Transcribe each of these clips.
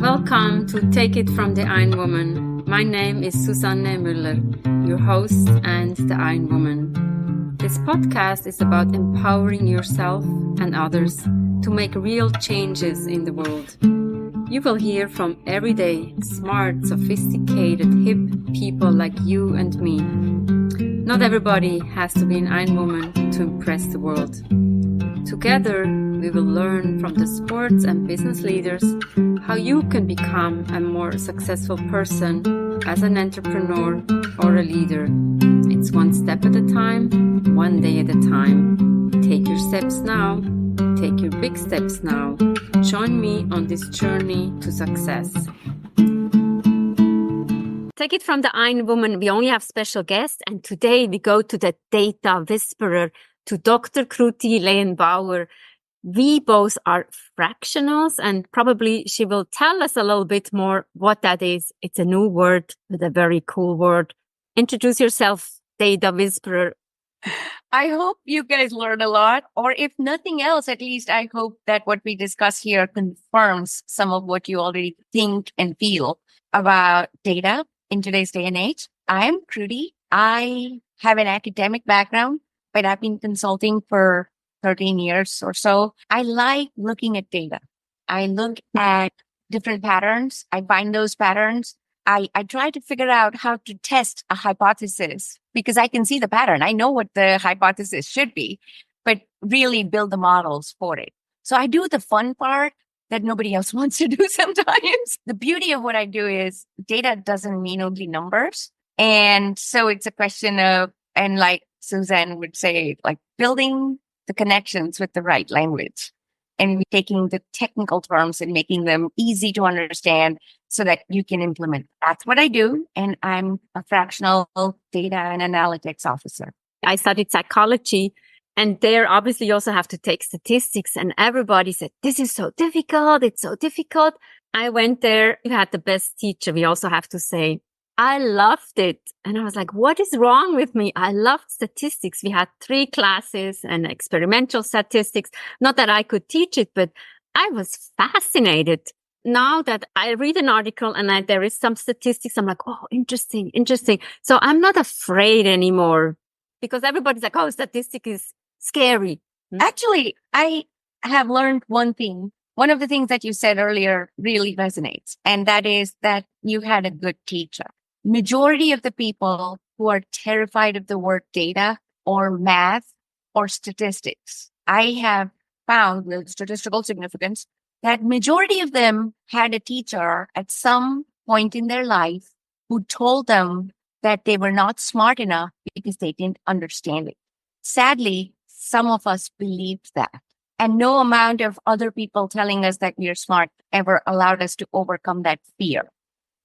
Welcome to Take It from the Ironwoman. My name is Susanne Müller, your host and the Ironwoman. This podcast is about empowering yourself and others to make real changes in the world. You will hear from everyday, smart, sophisticated, hip people like you and me. Not everybody has to be an Ironwoman to impress the world. Together, we will learn from the sports and business leaders how you can become a more successful person as an entrepreneur or a leader. It's one step at a time, one day at a time. Take your steps now. Take your big steps now. Join me on this journey to success. Take it from the Ironwoman. We only have special guests, and today we go to the data whisperer, to Dr. Kruti Lehenbauer. We both are fractionals, and probably she will tell us a little bit more what that is. It's a new word, but a very cool word. Introduce yourself, data whisperer. I hope you guys learn a lot, or if nothing else, at least I hope that what we discuss here confirms some of what you already think and feel about data in today's day and age. I'm Kruti. I have an academic background, but I've been consulting for 13 years or so. I like looking at data. I look at different patterns. I find those patterns. I try to figure out how to test a hypothesis because I can see the pattern. I know what the hypothesis should be, but really build the models for it. So I do the fun part that nobody else wants to do sometimes. The beauty of what I do is data doesn't mean only numbers. And so it's a question of, and like Suzanne would say, like building the connections with the right language and taking the technical terms and making them easy to understand so that you can implement. That's what I do. And I'm a fractional data and analytics officer. I studied psychology, and there obviously you also have to take statistics, and everybody said, this is so difficult. It's so difficult. I went there. We had the best teacher. We also have to say, I loved it. And I was like, what is wrong with me? I loved statistics. We had 3 classes and experimental statistics. Not that I could teach it, but I was fascinated. Now that I read an article and there is some statistics, I'm like, oh, interesting. So I'm not afraid anymore because everybody's like, oh, statistic is scary. Actually, I have learned one thing. One of the things that you said earlier really resonates, and that is that you had a good teacher. Majority of the people who are terrified of the word data or math or statistics, I have found with statistical significance that majority of them had a teacher at some point in their life who told them that they were not smart enough because they didn't understand it. Sadly, some of us believed that. And no amount of other people telling us that we are smart ever allowed us to overcome that fear.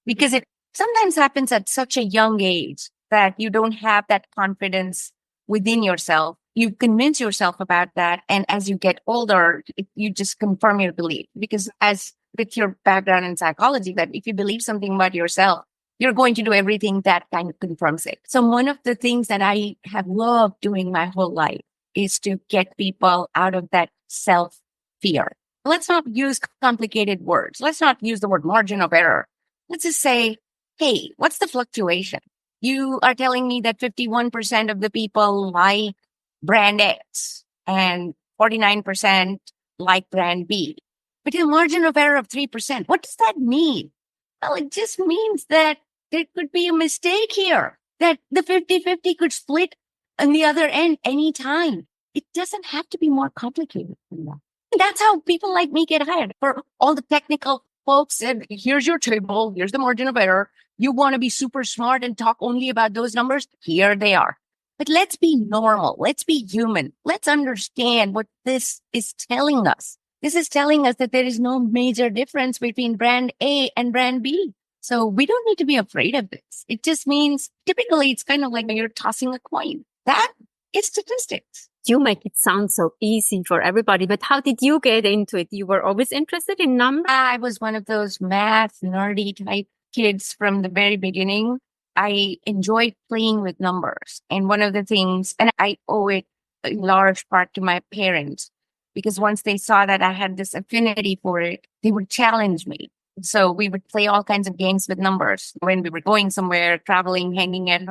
Because it sometimes happens at such a young age that you don't have that confidence within yourself. You convince yourself about that. And as you get older, you just confirm your belief. Because as with your background in psychology, that if you believe something about yourself, you're going to do everything that kind of confirms it. So one of the things that I have loved doing my whole life is to get people out of that self-fear. Let's not use complicated words. Let's not use the word margin of error. Let's just say, hey, what's the fluctuation? You are telling me that 51% of the people like brand X and 49% like brand B. But a margin of error of 3%, what does that mean? Well, it just means that there could be a mistake here, that the 50-50 could split on the other end anytime. It doesn't have to be more complicated than that. And that's how people like me get hired. For all the technical folks, and here's your table, here's the margin of error. You want to be super smart and talk only about those numbers? Here they are. But let's be normal. Let's be human. Let's understand what this is telling us. This is telling us that there is no major difference between brand A and brand B. So we don't need to be afraid of this. It just means typically it's kind of like you're tossing a coin. That is statistics. You make it sound so easy for everybody, but how did you get into it? You were always interested in numbers? I was one of those math nerdy type kids from the very beginning. I enjoyed playing with numbers. And one of the things, and I owe it in large part to my parents, because once they saw that I had this affinity for it, they would challenge me. So we would play all kinds of games with numbers when we were going somewhere, traveling, hanging in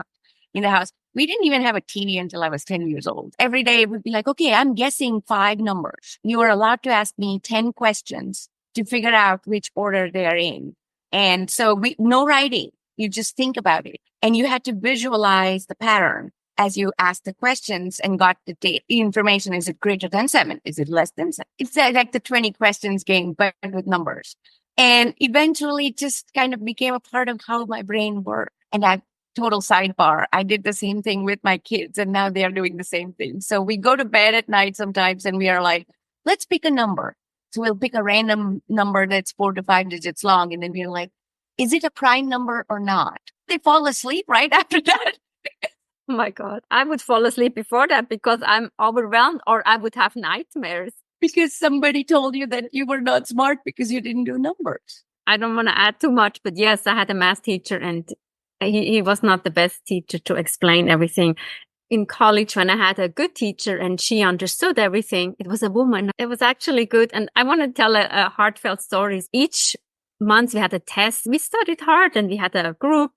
the house. We didn't even have a TV until I was 10 years old. Every day it would be like, okay, I'm guessing 5 numbers. You are allowed to ask me 10 questions to figure out which order they are in. And so no writing. You just think about it. And you had to visualize the pattern as you asked the questions and got the information. Is it greater than 7? Is it less than 7? It's like the 20 questions game, but with numbers. And eventually it just kind of became a part of how my brain worked. And that total sidebar, I did the same thing with my kids, and now they're doing the same thing. So we go to bed at night sometimes and we are like, let's pick a number. So we'll pick a random number that's 4 to 5 digits long. And then we're like, is it a prime number or not? They fall asleep right after that. Oh my God. I would fall asleep before that because I'm overwhelmed, or I would have nightmares. Because somebody told you that you were not smart because you didn't do numbers. I don't want to add too much, but yes, I had a math teacher, and he was not the best teacher to explain everything. In college, when I had a good teacher and she understood everything, it was a woman. It was actually good. And I want to tell a heartfelt story. Each month we had a test. We studied hard and we had a group.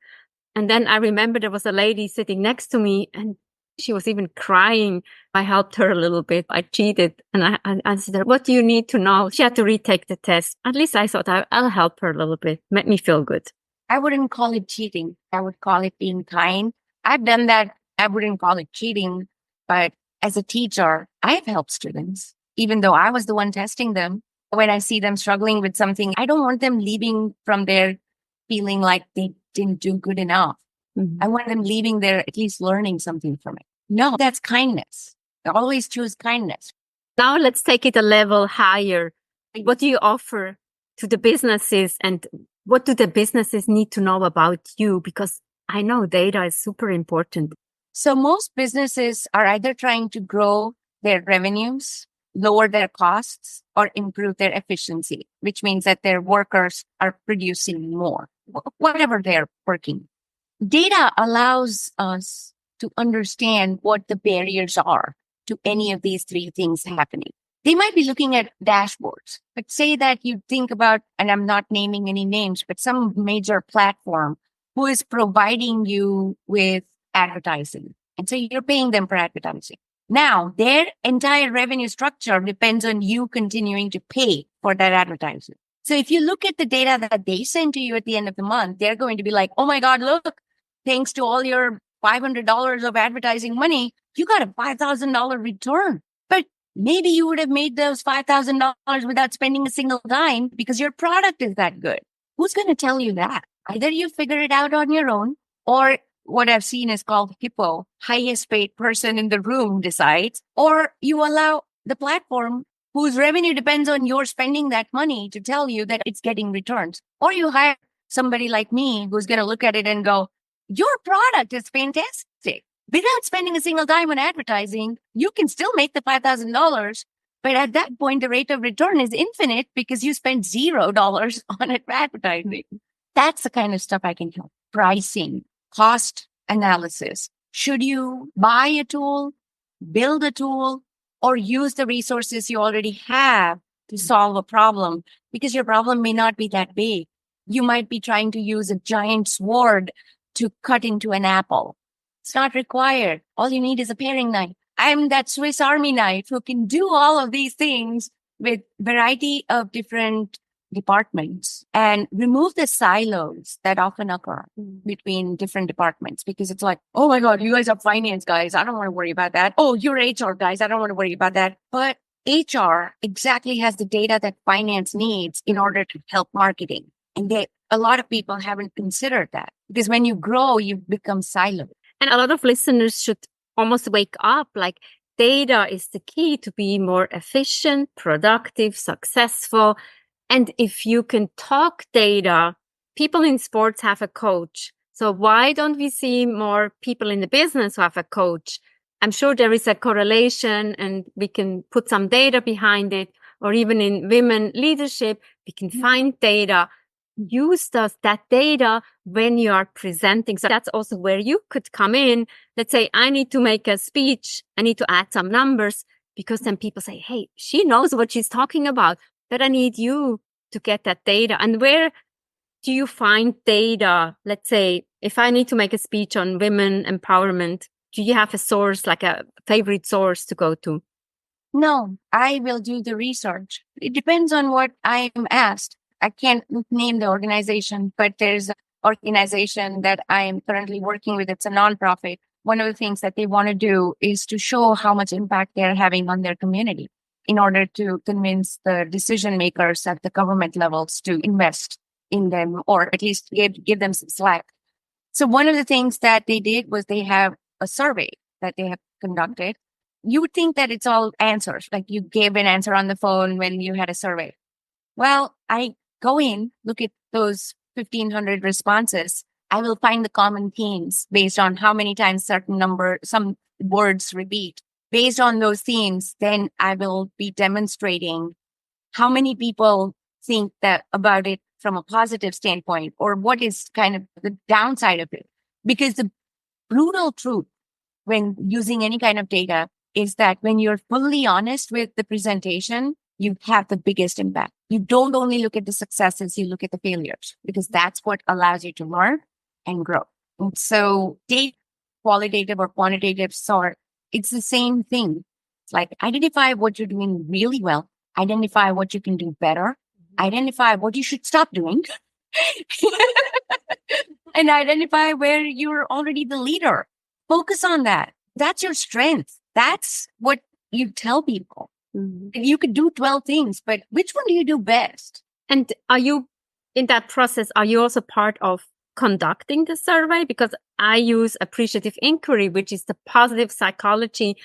And then I remember there was a lady sitting next to me and she was even crying. I helped her a little bit. I cheated and I said, what do you need to know? She had to retake the test. At least I thought I'll help her a little bit. Made me feel good. I wouldn't call it cheating. I would call it being kind. I've done that. I wouldn't call it cheating. But as a teacher, I have helped students, even though I was the one testing them. When I see them struggling with something, I don't want them leaving from there feeling like they didn't do good enough. Mm-hmm. I want them leaving there at least learning something from it. No, that's kindness. I always choose kindness. Now let's take it a level higher. What do you offer to the businesses, and what do the businesses need to know about you? Because I know data is super important. So most businesses are either trying to grow their revenues, lower their costs, or improve their efficiency, which means that their workers are producing more, whatever they're working. Data allows us to understand what the barriers are to any of these 3 things happening. They might be looking at dashboards, but say that you think about, and I'm not naming any names, but some major platform who is providing you with advertising. And so you're paying them for advertising. Now, their entire revenue structure depends on you continuing to pay for that advertising. So if you look at the data that they send to you at the end of the month, they're going to be like, oh my God, look, thanks to all your $500 of advertising money, you got a $5,000 return. But maybe you would have made those $5,000 without spending a single dime because your product is that good. Who's going to tell you that? Either you figure it out on your own, or what I've seen is called HIPPO, highest paid person in the room decides, or you allow the platform whose revenue depends on your spending that money to tell you that it's getting returns. Or you hire somebody like me who's going to look at it and go, your product is fantastic. Without spending a single dime on advertising, you can still make the $5,000. But at that point, the rate of return is infinite because you spent $0 on advertising. That's the kind of stuff I can help. Pricing, cost analysis. Should you buy a tool, build a tool, or use the resources you already have to solve a problem? Because your problem may not be that big. You might be trying to use a giant sword to cut into an apple. It's not required. All you need is a paring knife. I'm that Swiss Army knife who can do all of these things with variety of different departments and remove the silos that often occur between different departments, because it's like, oh my God, you guys are finance guys. I don't want to worry about that. Oh, you're HR guys. I don't want to worry about that. But HR exactly has the data that finance needs in order to help marketing. And a lot of people haven't considered that, because when you grow, you become siloed. And a lot of listeners should almost wake up, like data is the key to be more efficient, productive, successful. And if you can talk data, people in sports have a coach. So why don't we see more people in the business who have a coach? I'm sure there is a correlation and we can put some data behind it, or even in women leadership, we can find data. Use that data when you are presenting. So that's also where you could come in. Let's say I need to make a speech. I need to add some numbers. because then people say, hey, she knows what she's talking about, but I need you to get that data. And where do you find data? Let's say if I need to make a speech on women empowerment, do you have a source, like a favorite source to go to? No, I will do the research. It depends on what I'm asked. I can't name the organization, but there's an organization that I am currently working with. It's a nonprofit. One of the things that they want to do is to show how much impact they're having on their community in order to convince the decision makers at the government levels to invest in them, or at least give them some slack. So one of the things that they did was they have a survey that they have conducted. You would think that it's all answers, like you gave an answer on the phone when you had a survey. Well, I go in, look at those 1,500 responses. I will find the common themes based on how many times some words repeat. Based on those themes, then I will be demonstrating how many people think that about it from a positive standpoint, or what is kind of the downside of it. Because the brutal truth when using any kind of data is that when you're fully honest with the presentation, you have the biggest impact. You don't only look at the successes, you look at the failures, because that's what allows you to learn and grow. And so data, qualitative or quantitative sort, it's the same thing. It's like identify what you're doing really well, identify what you can do better, identify what you should stop doing, and identify where you're already the leader. Focus on that. That's your strength. That's what you tell people. You could do 12 things, but which one do you do best? And are you, in that process, are you also part of conducting the survey? Because I use appreciative inquiry, which is the positive psychology,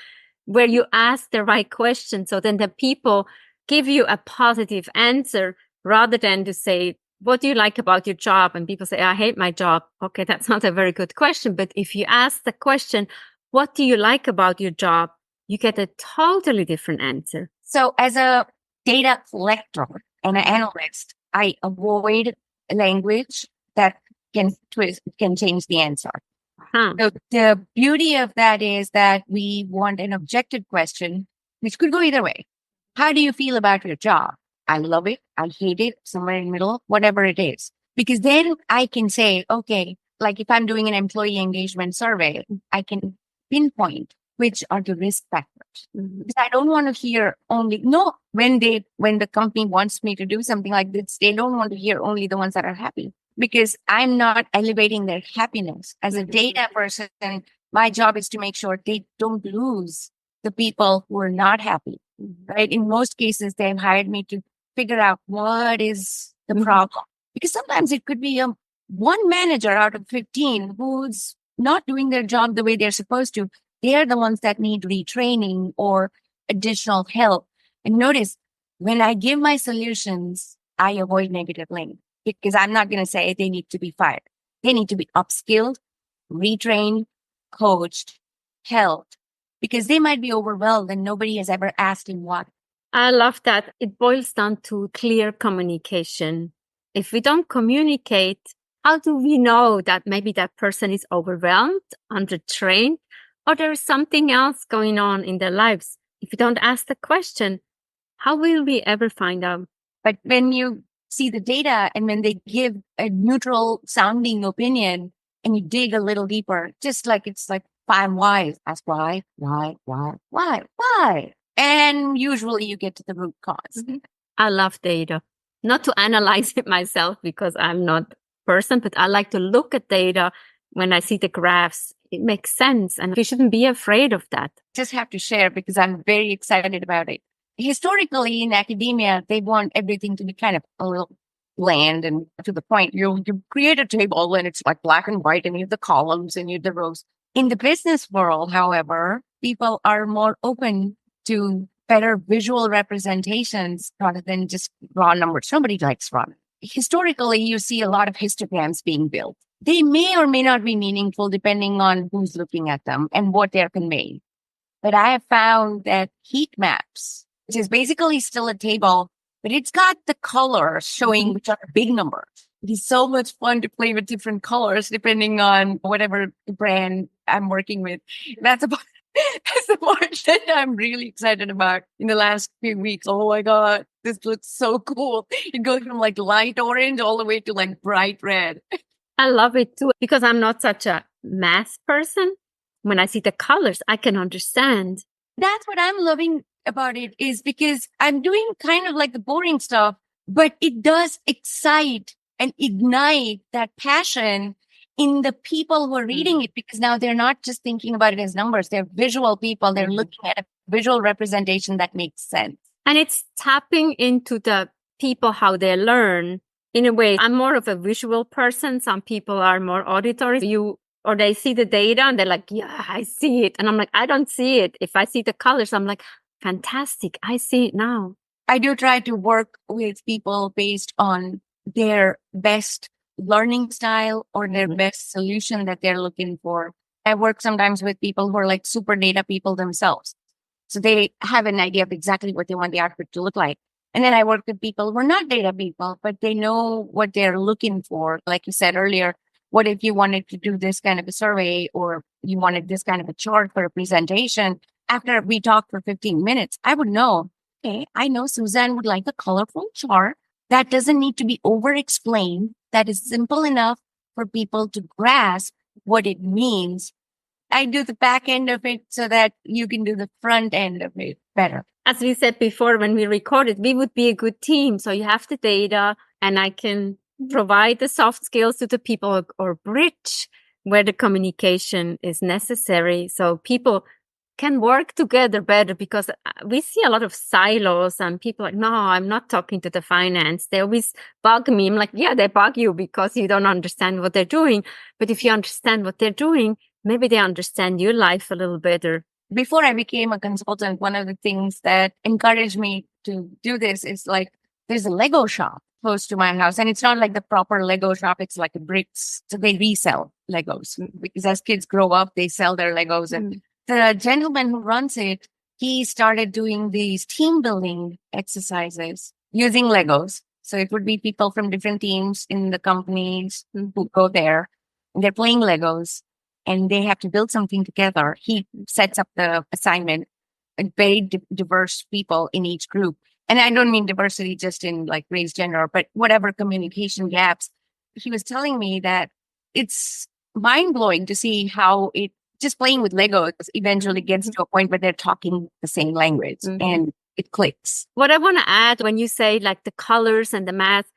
where you ask the right question. So then the people give you a positive answer rather than to say, what do you like about your job? And people say, I hate my job. Okay, that's not a very good question. But if you ask the question, what do you like about your job? You get a totally different answer. So as a data collector and an analyst, I avoid language that can change the answer. So the beauty of that is that we want an objective question, which could go either way. How do you feel about your job? I love it. I hate it. Somewhere in the middle, whatever it is. Because then I can say, okay, like if I'm doing an employee engagement survey, I can pinpoint which are the risk factors. Because I don't want to hear when the company wants me to do something like this, they don't want to hear only the ones that are happy, because I'm not elevating their happiness. As a data person, my job is to make sure they don't lose the people who are not happy, right? In most cases, they've hired me to figure out what is the problem. Because sometimes it could be one manager out of 15 who's not doing their job the way they're supposed to. They're the ones that need retraining or additional help. And notice, when I give my solutions, I avoid negative language, because I'm not going to say they need to be fired. They need to be upskilled, retrained, coached, helped, because they might be overwhelmed and nobody has ever asked him what. I love that. It boils down to clear communication. If we don't communicate, how do we know that maybe that person is overwhelmed, undertrained, or there is something else going on in their lives? If you don't ask the question, how will we ever find out? But when you see the data and when they give a neutral sounding opinion and you dig a little deeper, just like it's like 5 whys, ask why. And usually you get to the root cause. I love data. Not to analyze it myself because I'm not a person, but I like to look at data. When I see the graphs, it makes sense. And we shouldn't be afraid of that. Just have to share because I'm very excited about it. Historically, in academia, they want everything to be kind of a little bland and to the point. You create a table and it's like black and white and you have the columns and you have the rows. In the business world, however, people are more open to better visual representations rather than just raw numbers. Nobody likes raw numbers. Historically, you see a lot of histograms being built. They may or may not be meaningful depending on who's looking at them and what they're conveying. But I have found that heat maps, which is basically still a table, but it's got the colors showing which are big numbers. It is so much fun to play with different colors depending on whatever brand I'm working with. That's about That's the part that I'm really excited about in the last few weeks. Oh my God, this looks so cool. It goes from like light orange all the way to like bright red. I love it too, because I'm not such a math person. When I see the colors, I can understand. That's what I'm loving about it, is because I'm doing kind of like the boring stuff, but it does excite and ignite that passion in the people who are reading it, because now they're not just thinking about it as numbers. They're visual people. They're looking at a visual representation that makes sense. And it's tapping into the people, how they learn. In a way, I'm more of a visual person. Some people are more auditory. Or they see the data and they're like, yeah, I see it. And I'm like, I don't see it. If I see the colors, I'm like, fantastic. I see it now. I do try to work with people based on their best learning style or their best solution that they're looking for. I work sometimes with people who are like super data people themselves. So they have an idea of exactly what they want the output to look like. And then I work with people who are not data people, but they know what they're looking for. Like you said earlier, what if you wanted to do this kind of a survey, or you wanted this kind of a chart for a presentation? After we talked for 15 minutes, I would know, okay, I know Suzanne would like a colorful chart that doesn't need to be over-explained, that is simple enough for people to grasp what it means. I do the back end of it so that you can do the front end of it better. As we said before, when we recorded, we would be a good team. So you have the data and I can provide the soft skills to the people, or bridge where the communication is necessary. So people can work together better, because we see a lot of silos and people are like, no, I'm not talking to the finance. They always bug me. I'm like, yeah, they bug you because you don't understand what they're doing. But if you understand what they're doing, maybe they understand your life a little better. Before I became a consultant, one of the things that encouraged me to do this is like, there's a Lego shop close to my house. And it's not like the proper Lego shop. It's like a bricks. So they resell Legos, because as kids grow up, they sell their Legos. And the gentleman who runs it, he started doing these team building exercises using Legos. So it would be people from different teams in the companies who go there, and they're playing Legos, and they have to build something together. He sets up the assignment, and very diverse people in each group. And I don't mean diversity just in like race, gender, but whatever communication gaps. He was telling me that it's mind blowing to see how it, just playing with Legos eventually gets to a point where they're talking the same language and it clicks. What I want to add, when you say like the colors and math,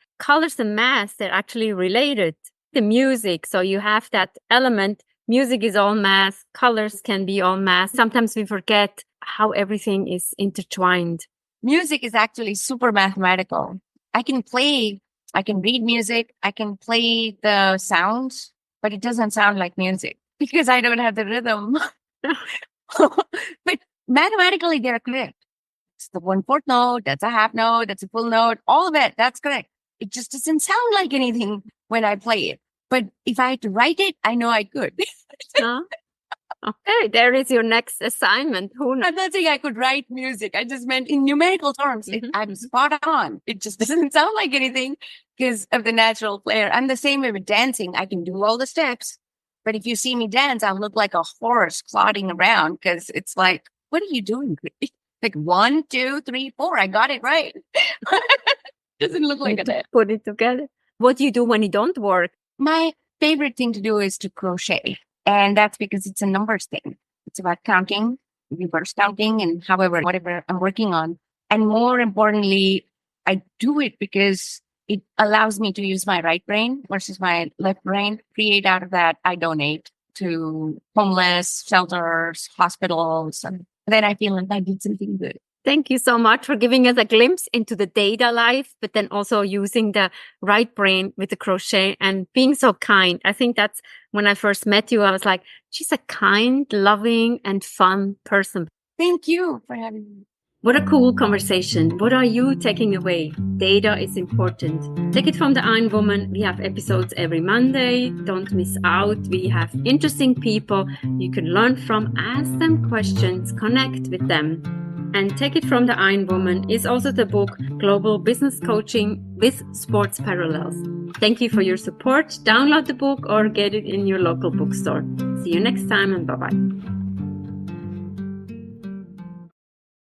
they're actually related. The music, so you have that element. Music is all math. Colors can be all math. Sometimes we forget how everything is intertwined. Music is actually super mathematical. I can read music, I can play the sounds, but it doesn't sound like music because I don't have the rhythm. But mathematically, they're correct. It's the 1/4 note, that's a half note, that's a full note, all of it, that's correct. It just doesn't sound like anything when I play it. But if I had to write it, I know I could. Okay, there is your next assignment. Who knows? I'm not saying I could write music. I just meant in numerical terms. I'm spot on. It just doesn't sound like anything because of the natural flair. I'm the same way with dancing. I can do all the steps. But if you see me dance, I'll look like a horse clotting around because it's like, what are you doing? Like 1, 2, 3, 4. I got it right. Doesn't look like that. Put it together. What do you do when you don't work? My favorite thing to do is to crochet. And that's because it's a numbers thing. It's about counting, reverse counting, and whatever I'm working on. And more importantly, I do it because it allows me to use my right brain versus my left brain. Create out of that, I donate to homeless shelters, hospitals. And then I feel like I did something good. Thank you so much for giving us a glimpse into the data life, but then also using the right brain with the crochet and being so kind. I think that's when I first met you, I was like, she's a kind, loving, and fun person. Thank you for having me. What a cool conversation. What are you taking away? Data is important. Take it from the Ironwoman. We have episodes every Monday. Don't miss out. We have interesting people you can learn from, ask them questions, connect with them. And Take It From the Ironwoman is also the book Global Business Coaching with Sports Parallels. Thank you for your support. Download the book or get it in your local bookstore. See you next time and bye-bye.